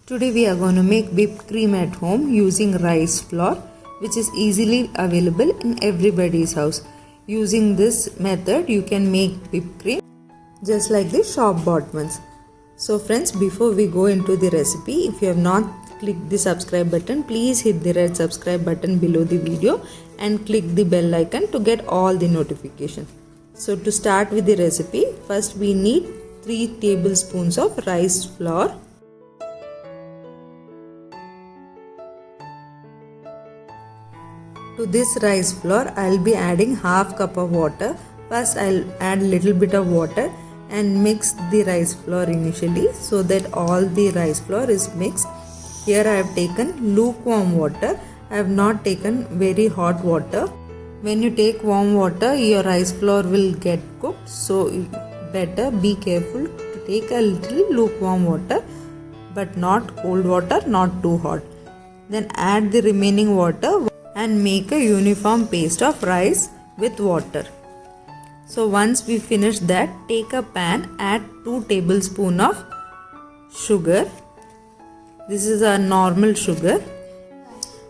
Today we are going to make whipped cream at home using rice flour, which is easily available in everybody's house. Using this method you can make whipped cream just like the shop bought ones. So friends, before we go into the recipe, if you have not clicked the subscribe button, please hit the red subscribe button below the video and click the bell icon to get all the notifications. So to start with the recipe, first we need 3 tablespoons of rice flour. To this rice flour, I'll be adding half cup of water. First I'll add little bit of water and mix the rice flour initially so that all the rice flour is mixed. Here I have taken lukewarm water. I have not taken very hot water. When you take warm water, your rice flour will get cooked, so better be careful to take a little lukewarm water, but not cold water, not too hot. Then add the remaining water and make a uniform paste of rice with water. So once we finish that, take a pan, add 2 tablespoons of sugar. This is a normal sugar.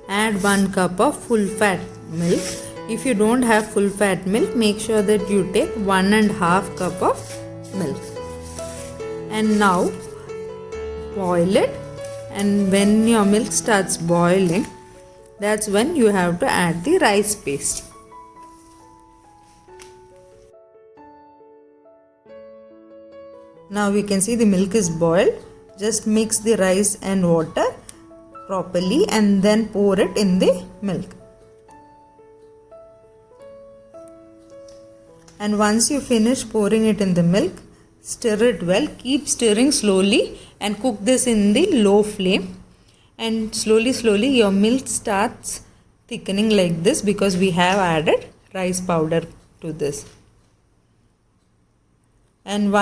Add 1 cup of full fat milk. If you don't have full fat milk, make sure that you take 1.5 cup of milk. And now boil it, and when your milk starts boiling, that's when you have to add the rice paste. Now we can see the milk is boiled. Just mix the rice and water properly and then pour it in the milk. And once you finish pouring it in the milk, stir it well. Keep stirring slowly and cook this in the low flame. And slowly your milk starts thickening like this because we have added rice powder to this. And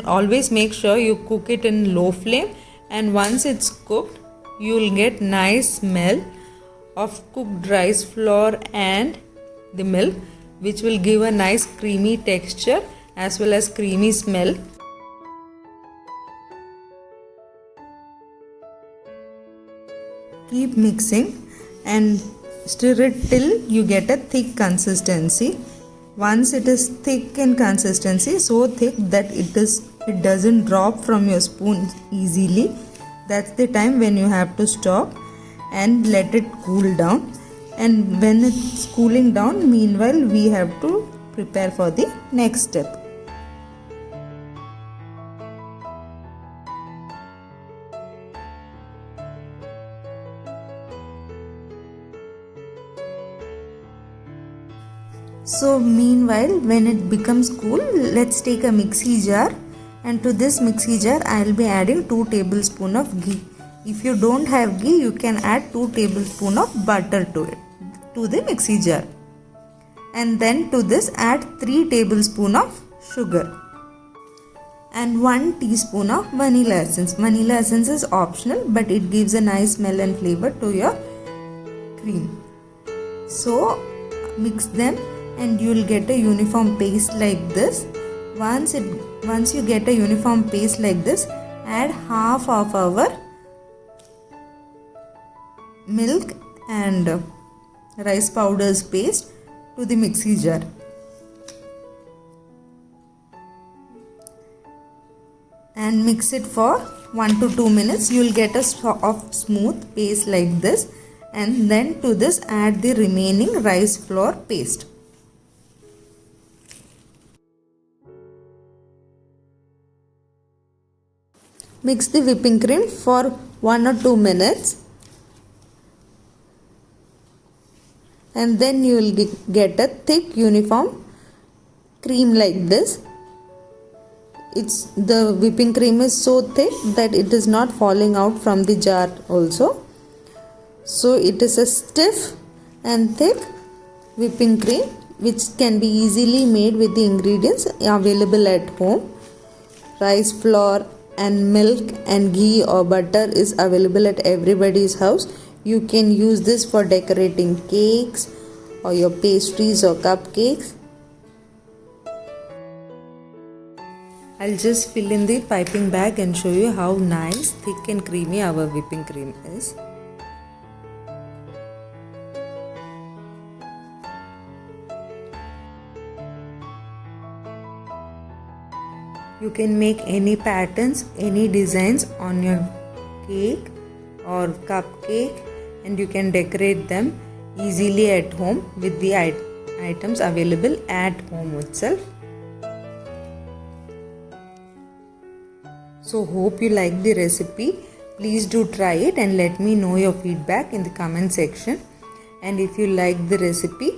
always make sure you cook it in low flame, and once it's cooked, you will get nice smell of cooked rice flour and the milk, which will give a nice creamy texture as well as creamy smell. Keep mixing and stir it till you get a thick consistency. Once it is thick in consistency, so thick that it doesn't drop from your spoon easily, that's the time when you have to stop and let it cool down. And when it's cooling down, meanwhile we have to prepare for the next step. So meanwhile, when it becomes cool, let's take a mixie jar, and to this mixie jar I will be adding 2 tablespoons of ghee. If you don't have ghee, you can add 2 tablespoons of butter to the mixie jar. And then to this add 3 tablespoons of sugar and 1 teaspoon of vanilla essence. Vanilla essence is optional, but it gives a nice smell and flavor to your cream. So mix them and you will get a uniform paste like this. Once you get a uniform paste like this, add half of our milk and rice powders paste to the mixie jar. And mix it for 1 to 2 minutes. You will get a soft smooth paste like this, and then to this add the remaining rice flour paste. Mix the whipping cream for 1 or 2 minutes, and then you will get a thick uniform cream like this. The whipping cream is so thick that it is not falling out from the jar also. So it is a stiff and thick whipping cream which can be easily made with the ingredients available at home. Rice flour and milk and ghee or butter is available at everybody's house. You can use this for decorating cakes or your pastries or cupcakes. I'll just fill in the piping bag and show you how nice, thick and creamy our whipping cream is. You can make any patterns, any designs on your cake or cupcake, and you can decorate them easily at home with the items available at home itself. So hope you like the recipe. Please do try it and let me know your feedback in the comment section. And if you like the recipe,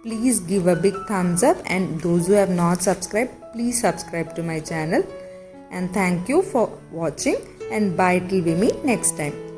please give a big thumbs up, and those who have not subscribed, please subscribe to my channel. And thank you for watching, and bye till we meet next time.